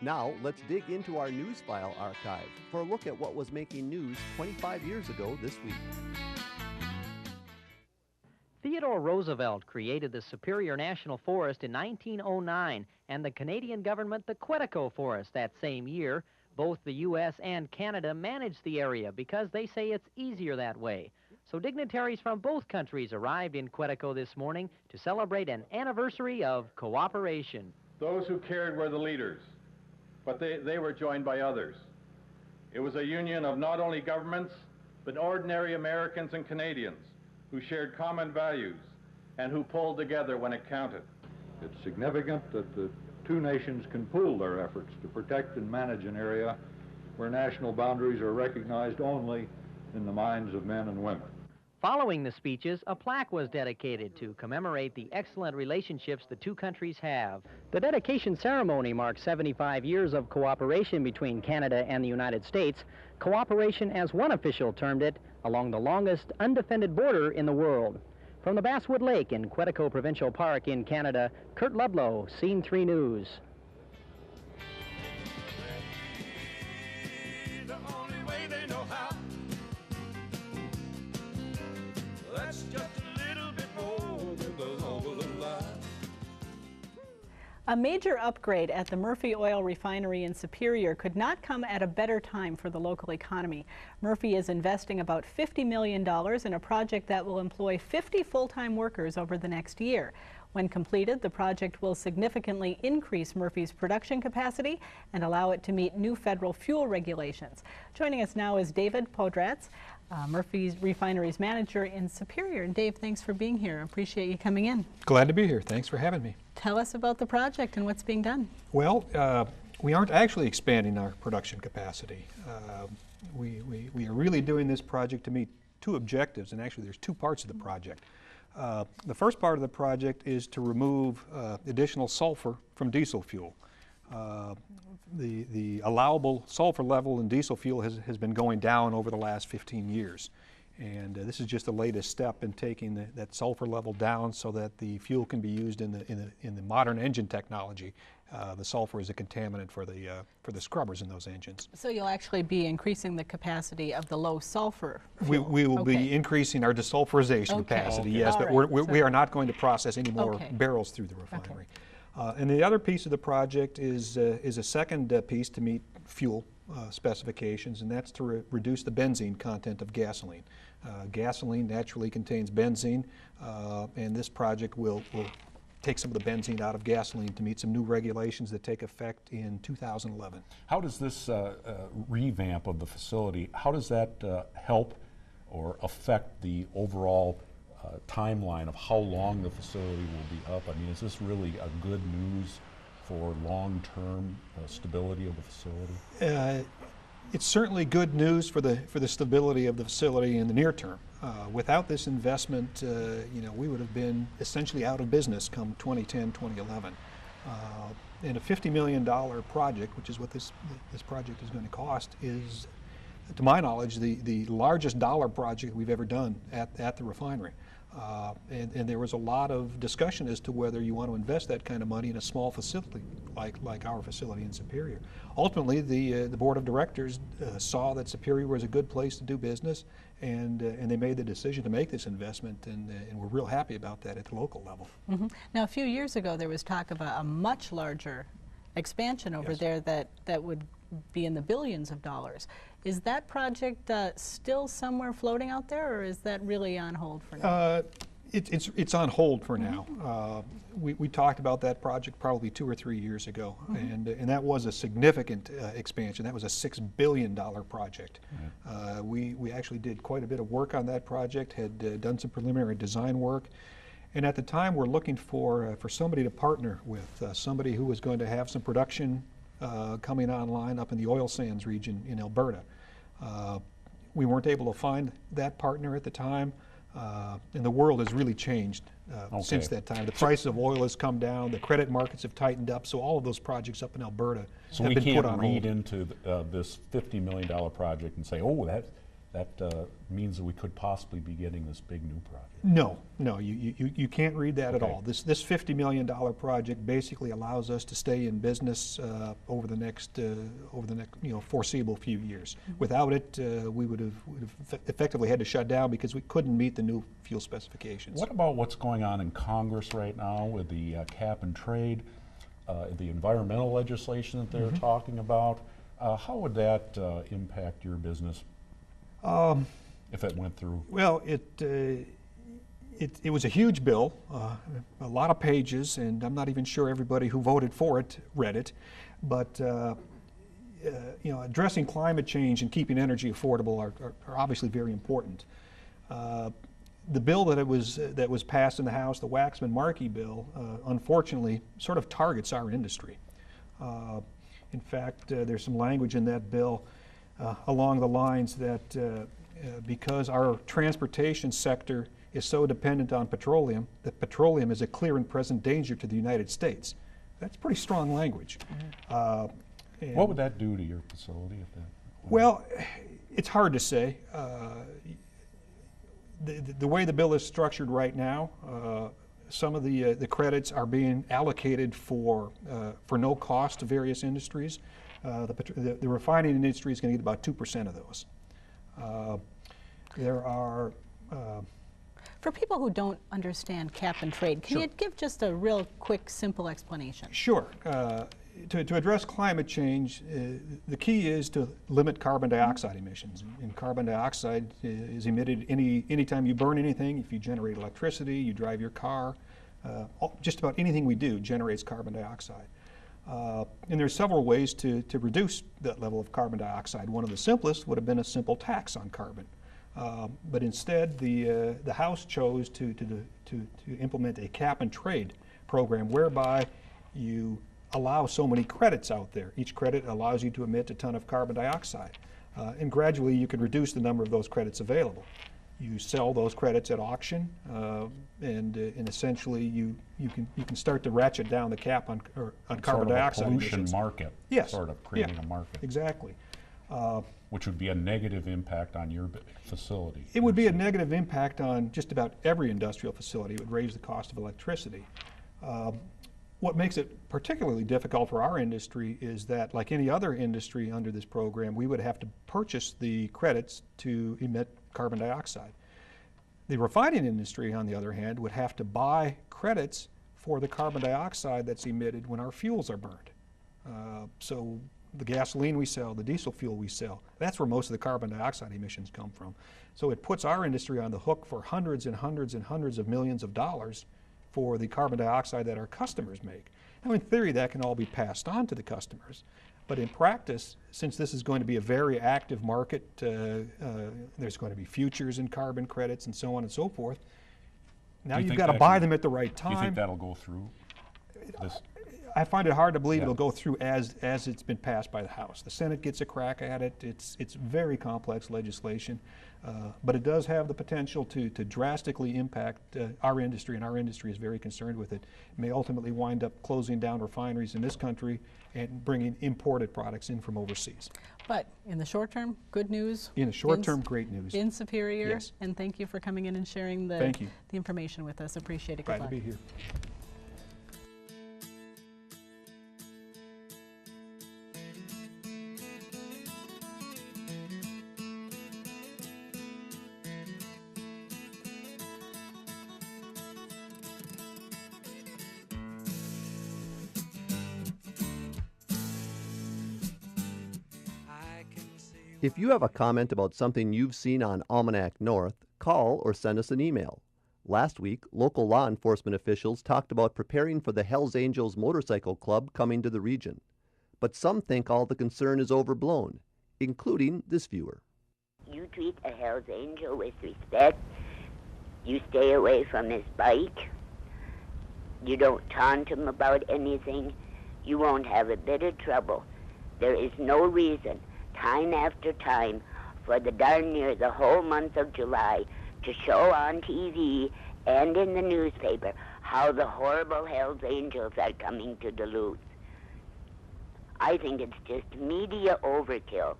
Now, let's dig into our news file archive for a look at what was making news 25 years ago this week. Theodore Roosevelt created the Superior National Forest in 1909 and the Canadian government the Quetico Forest that same year. Both the U.S. and Canada managed the area because they say it's easier that way. So dignitaries from both countries arrived in Quetico this morning to celebrate an anniversary of cooperation. Those who cared were the leaders, but they were joined by others. It was a union of not only governments, but ordinary Americans and Canadians who shared common values and who pulled together when it counted. It's significant that the two nations can pool their efforts to protect and manage an area where national boundaries are recognized only in the minds of men and women. Following the speeches, a plaque was dedicated to commemorate the excellent relationships the two countries have. The dedication ceremony marks 75 years of cooperation between Canada and the United States, cooperation, as one official termed it, along the longest undefended border in the world. From the Basswood Lake in Quetico Provincial Park in Canada, Kurt Ludlow, Scene 3 News. A major upgrade at the Murphy Oil Refinery in Superior could not come at a better time for the local economy. Murphy is investing about $50 million in a project that will employ 50 full-time workers over the next year. When completed, the project will significantly increase Murphy's production capacity and allow it to meet new federal fuel regulations. Joining us now is David Podratz, Murphy's Refinery's manager in Superior. And Dave, thanks for being here. I appreciate you coming in. Glad to be here. Thanks for having me. Tell us about the project and what's being done. Well, we aren't actually expanding our production capacity. We are really doing this project to meet two objectives, and actually there's two parts of the project. The first part of the project is to remove additional sulfur from diesel fuel. The allowable sulfur level in diesel fuel has been going down over the last 15 years. And this is just the latest step in taking that sulfur level down so that the fuel can be used in the modern engine technology. The sulfur is a contaminant for the scrubbers in those engines. So you'll actually be increasing the capacity of the low sulfur fuel. We will be increasing our desulfurization capacity, yes, but we are not going to process any more barrels through the refinery. And the other piece of the project is a second piece to meet fuel specifications, and that's to reduce the benzene content of gasoline. Gasoline naturally contains benzene, and this project will take some of the benzene out of gasoline to meet some new regulations that take effect in 2011. How does this revamp of the facility, how does that help or affect the overall timeline of how long the facility will be up? I mean, is this really a good news for long-term stability of the facility? It's certainly good news for the stability of the facility in the near term. Without this investment, we would have been essentially out of business come 2010, 2011. And a $50 million project, which is what this project is going to cost, is, to my knowledge, the largest dollar project we've ever done at the refinery. And there was a lot of discussion as to whether you want to invest that kind of money in a small facility like our facility in Superior. Ultimately, the board of directors saw that Superior was a good place to do business, and they made the decision to make this investment, and we're real happy about that at the local level. Mm-hmm. Now, a few years ago, there was talk about a much larger expansion over there that would be in the billions of dollars. Is that project still somewhere floating out there, or is that really on hold for now? It's on hold for now. We talked about that project probably 2 or 3 years ago, and that was a significant expansion. That was a $6 billion project. We actually did quite a bit of work on that project, had done some preliminary design work, and at the time we're looking for somebody to partner with, somebody who was going to have some production coming online up in the oil sands region in Alberta. We weren't able to find that partner at the time, and the world has really changed since that time. The price of oil has come down, the credit markets have tightened up, so all of those projects up in Alberta have been put on hold. So we can't read into this $50 million project and say, oh, that means that we could possibly be getting this big new project. No, you can't read that at Okay. all. This $50 million project basically allows us to stay in business over the next foreseeable few years. Without it, we would have effectively had to shut down because we couldn't meet the new fuel specifications. What about what's going on in Congress right now with the cap and trade, the environmental legislation that they're talking about? How would that impact your business if it went through? Well, it was a huge bill, a lot of pages, and I'm not even sure everybody who voted for it read it. But addressing climate change and keeping energy affordable are obviously very important. The bill that was passed in the House, the Waxman-Markey bill, unfortunately, sort of targets our industry. In fact, there's some language in that bill along the lines that because our transportation sector is so dependent on petroleum, that petroleum is a clear and present danger to the United States. That's pretty strong language. What would that do to your facility? Well, it's hard to say. The way the bill is structured right now, some of the credits are being allocated for no cost to various industries. The refining industry is going to get about 2% of those. There are... For people who don't understand cap and trade, can Sure. you give just a real quick, simple explanation? Sure. To address climate change, the key is to limit carbon dioxide emissions. And carbon dioxide is emitted anytime you burn anything. If you generate electricity, you drive your car, just about anything we do generates carbon dioxide. And there's several ways to reduce that level of carbon dioxide. One of the simplest would have been a simple tax on carbon. But instead, the House chose to implement a cap and trade program whereby you allow so many credits out there. Each credit allows you to emit a ton of carbon dioxide. And gradually you can reduce the number of those credits available. You sell those credits at auction, and essentially you can start to ratchet down the cap on carbon dioxide sort of a pollution emissions. market. Yes. Sort of creating a market. Exactly. Which would be a negative impact on your facility. It would be a negative impact on just about every industrial facility. It would raise the cost of electricity. What makes it particularly difficult for our industry is that, like any other industry under this program, we would have to purchase the credits to emit carbon dioxide. The refining industry, on the other hand, would have to buy credits for the carbon dioxide that's emitted when our fuels are burned. So the gasoline we sell, the diesel fuel we sell, that's where most of the carbon dioxide emissions come from. So it puts our industry on the hook for hundreds and hundreds and hundreds of millions of dollars for the carbon dioxide that our customers make. Now, in theory, that can all be passed on to the customers. But in practice, since this is going to be a very active market, there's going to be futures in carbon credits and so on and so forth. Now you've got to buy them at the right time. Do you think that'll go through? I find it hard to believe Yeah. it'll go through as it's been passed by the House. The Senate gets a crack at it. It's very complex legislation, but it does have the potential to drastically impact our industry, and our industry is very concerned with it. It may ultimately wind up closing down refineries in this country and bringing imported products in from overseas. But in the short term, good news. In the short term, great news. In Superior. Yes. And thank you for coming in and sharing the Thank you. information with us. Appreciate it. Good Glad luck. to be here. If you have a comment about something you've seen on Almanac North, call or send us an email. Last week, local law enforcement officials talked about preparing for the Hells Angels Motorcycle Club coming to the region. But some think all the concern is overblown, including this viewer. You treat a Hells Angel with respect. You stay away from his bike. You don't taunt him about anything. You won't have a bit of trouble. There is no reason, time after time, for the darn near the whole month of July to show on TV and in the newspaper how the horrible Hells Angels are coming to Duluth. I think it's just media overkill.